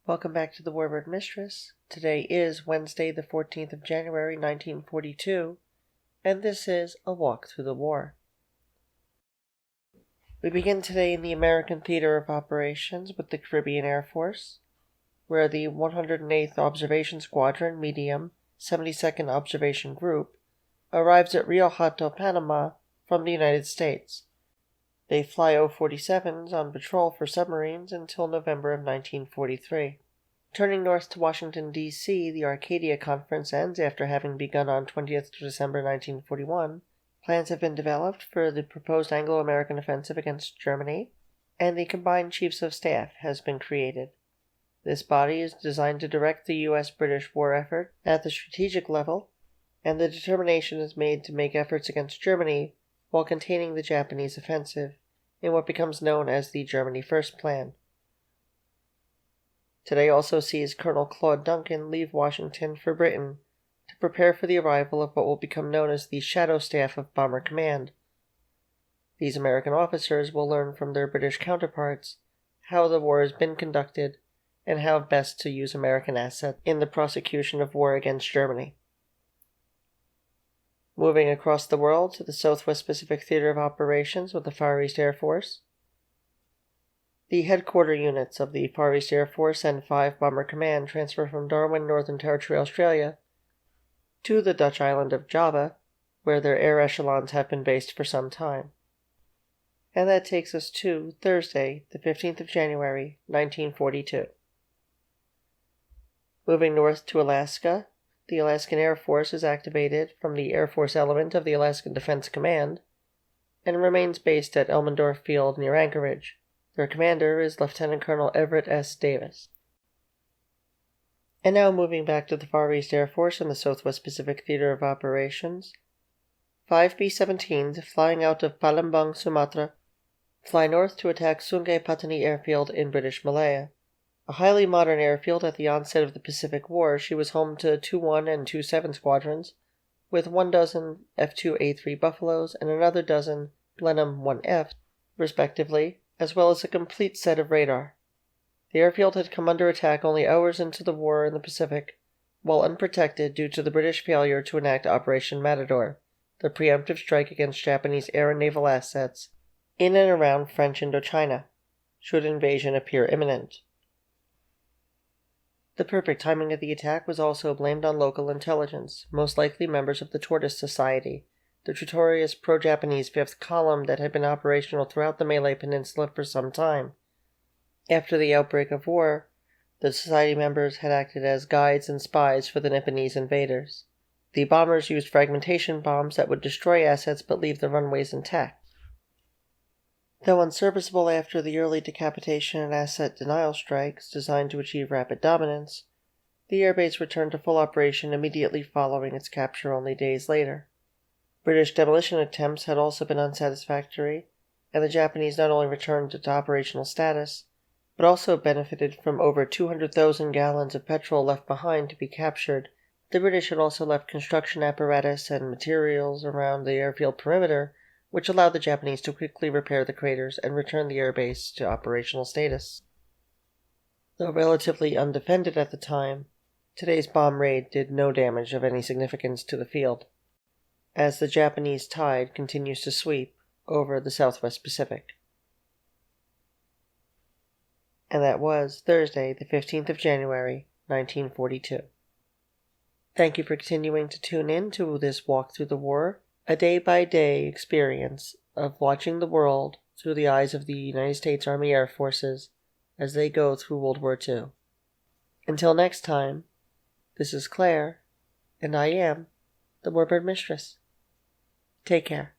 Welcome back to the Warbird Mistress. Today is Wednesday, the 14th of January, 1942, and this is A Walk Through the War. We begin today in the American Theater of Operations with the Caribbean Air Force, where the 108th Observation Squadron Medium 72nd Observation Group arrives at Rio Hato, Panama, from the United States. They fly O-47s on patrol for submarines until November of 1943. Turning north to Washington, D.C., the Arcadia Conference ends after having begun on 20th December 1941. Plans have been developed for the proposed Anglo-American offensive against Germany, and the Combined Chiefs of Staff has been created. This body is designed to direct the U.S.-British war effort at the strategic level, and the determination is made to make efforts against Germany while containing the Japanese offensive in what becomes known as the Germany First Plan. Today also sees Colonel Claude Duncan leave Washington for Britain to prepare for the arrival of what will become known as the Shadow Staff of Bomber Command. These American officers will learn from their British counterparts how the war has been conducted and how best to use American assets in the prosecution of war against Germany. Moving across the world to the Southwest Pacific Theater of Operations with the Far East Air Force. The headquarter units of the Far East Air Force and 5 Bomber Command transfer from Darwin, Northern Territory, Australia, to the Dutch island of Java, where their air echelons have been based for some time. And that takes us to Thursday, the 15th of January, 1942. Moving north to Alaska, the Alaskan Air Force is activated from the Air Force element of the Alaskan Defense Command and remains based at Elmendorf Field near Anchorage. Their commander is Lieutenant Colonel Everett S. Davis. And now moving back to the Far East Air Force and the Southwest Pacific Theater of Operations. 5 B-17s flying out of Palembang, Sumatra, fly north to attack Sungai Patani Airfield in British Malaya. A highly modern airfield at the onset of the Pacific War, she was home to 2-1 and 2-7 squadrons, with 1 dozen F-2A3 Buffaloes and another dozen Blenheim 1F, respectively, as well as a complete set of radar. The airfield had come under attack only hours into the war in the Pacific, while unprotected due to the British failure to enact Operation Matador, the preemptive strike against Japanese air and naval assets in and around French Indochina, should invasion appear imminent. The perfect timing of the attack was also blamed on local intelligence, most likely members of the Tortoise Society, the notorious pro-Japanese Fifth Column that had been operational throughout the Malay Peninsula for some time. After the outbreak of war, the Society members had acted as guides and spies for the Nipponese invaders. The bombers used fragmentation bombs that would destroy assets but leave the runways intact. Though unserviceable after the early decapitation and asset denial strikes designed to achieve rapid dominance, the airbase returned to full operation immediately following its capture only days later. British demolition attempts had also been unsatisfactory, and the Japanese not only returned to operational status, but also benefited from over 200,000 gallons of petrol left behind to be captured. The British had also left construction apparatus and materials around the airfield perimeter, which allowed the Japanese to quickly repair the craters and return the airbase to operational status. Though relatively undefended at the time, today's bomb raid did no damage of any significance to the field, as the Japanese tide continues to sweep over the Southwest Pacific. And that was Thursday, the 15th of January, 1942. Thank you for continuing to tune in to this walk through the war, a day-by-day experience of watching the world through the eyes of the United States Army Air Forces as they go through World War II. Until next time, this is Claire, and I am the Warbird Mistress. Take care.